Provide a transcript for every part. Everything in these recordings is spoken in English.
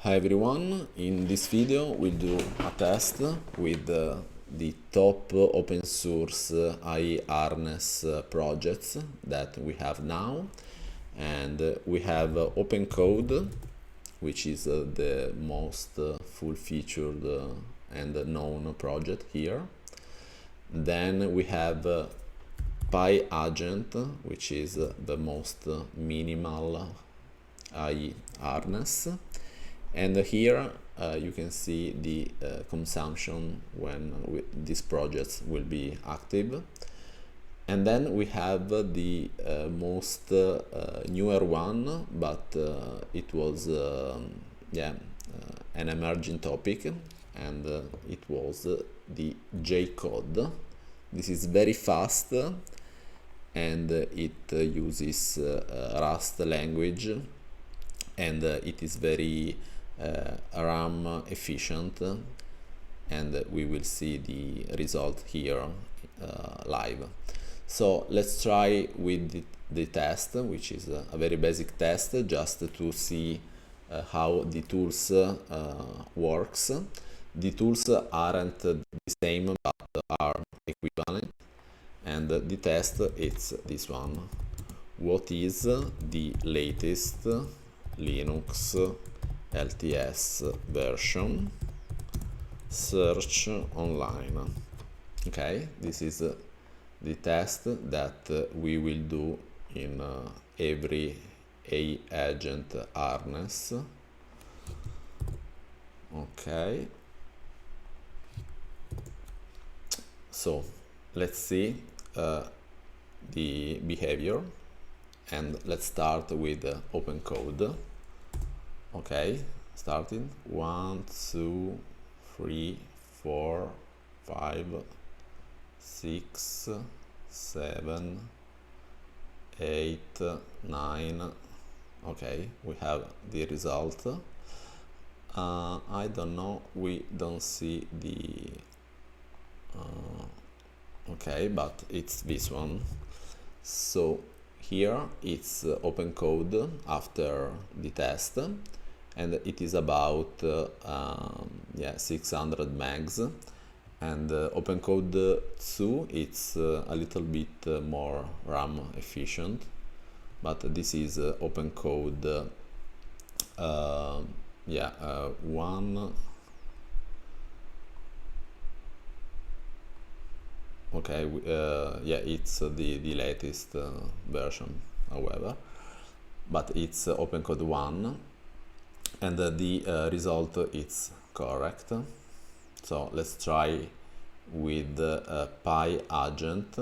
Hi everyone, in this video we'll do a test with the top open source AI harness projects that we have now, and we have opencode, which is the most full-featured and known project here. Then we have pi.agent, which is the most minimal AI harness. And here you can see the consumption when these projects will be active. And then we have the most newer one, but it was an emerging topic, and it was the Jcode. This is very fast, and it uses Rust language, and it is very RAM efficient, and we will see the result here live. So let's try with the test, which is a very basic test, just to see how the tools works. The tools aren't the same, but are equivalent, and the test is this one. What is the latest Linux LTS version? Search online. Okay, this is the test that we will do in every AI agent harness. Okay, so let's see the behavior, and let's start with opencode. Okay, starting 1, 2, 3, 4, 5, 6, 7, 8, 9. Okay, we have the result. I don't know, we don't see the okay, but it's this one. So here it's opencode after the test, and it is about 600 megs, and opencode 2 it's a little bit more RAM efficient, but this is opencode 1. Okay, it's the latest version, however, but it's opencode 1, and the result is correct. So let's try with pi.agent,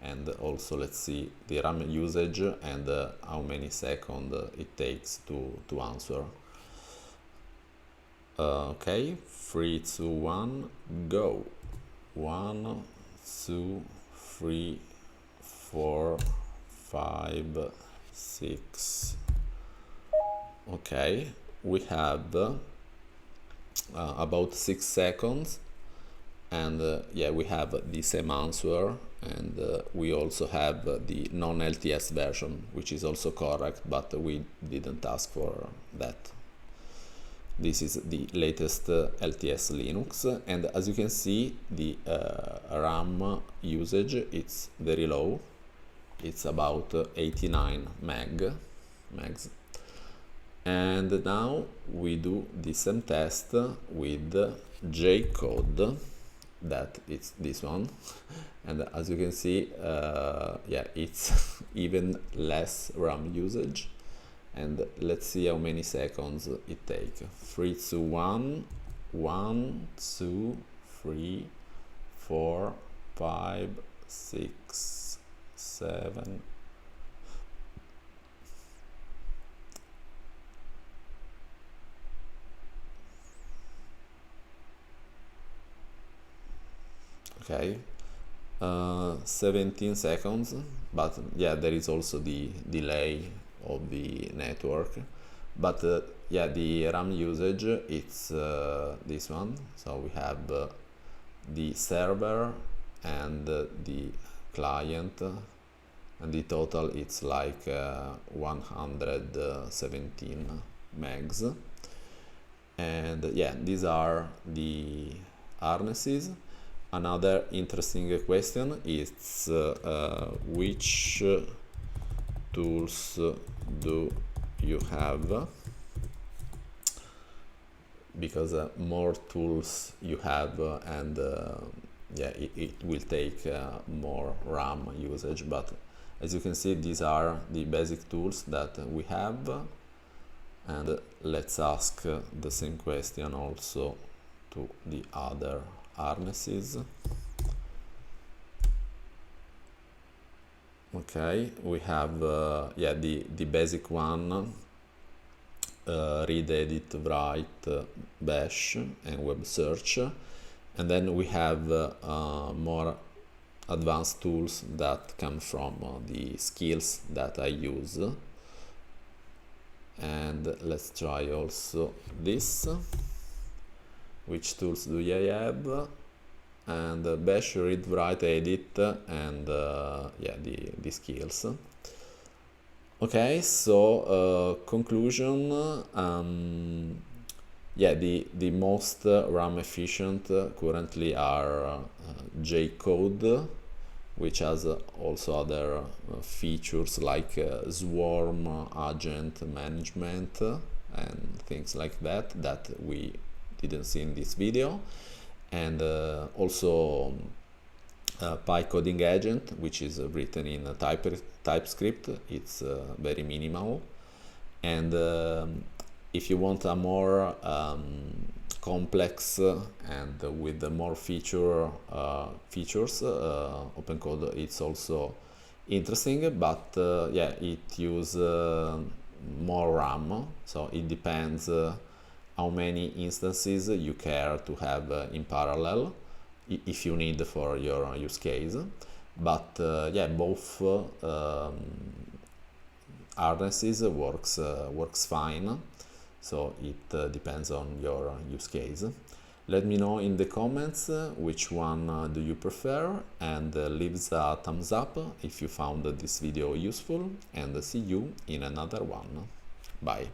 and also let's see the RAM usage and how many seconds it takes to answer. Okay, 3, 2, 1, go. 1, 2, 3, 4, 5, 6. Okay, we have about 6 seconds, and we have the same answer, and we also have the non-LTS version, which is also correct, but we didn't ask for that. This is the latest LTS Linux, and as you can see, the RAM usage it's very low. It's about 89 megs. And now we do the same test with Jcode, that it's this one, and as you can see, it's even less RAM usage. And let's see how many seconds it takes. 3, 2, 1, 1, 2, 3, 4, 5, 6, 7. Okay, 17 seconds, but there is also the delay of the network, but the RAM usage it's this one. So we have the server and the client, and the total it's like 117 megs. And yeah, these are the harnesses. Another interesting question is which tools do you have? Because more tools you have and yeah, it will take more RAM usage, but as you can see, these are the basic tools that we have. And let's ask the same question also to the other harnesses. Okay, we have yeah, the basic one, read, edit, write, bash, and web search. And then we have more advanced tools that come from the skills that I use. And let's try also this. Which tools do I have? And bash, read, write, edit, and yeah, the skills. Okay, so conclusion. Yeah, the most RAM efficient currently are Jcode, which has also other features like swarm agent management and things like that we didn't see in this video, and also pi coding agent, which is written in TypeScript. It's very minimal, and if you want a more complex and with more features, opencode it's also interesting, but yeah, it uses more RAM, so it depends how many instances you care to have in parallel if you need for your use case. But yeah, both harnesses works fine, so it depends on your use case. Let me know in the comments which one do you prefer, and leave a thumbs up if you found this video useful, and see you in another one. Bye.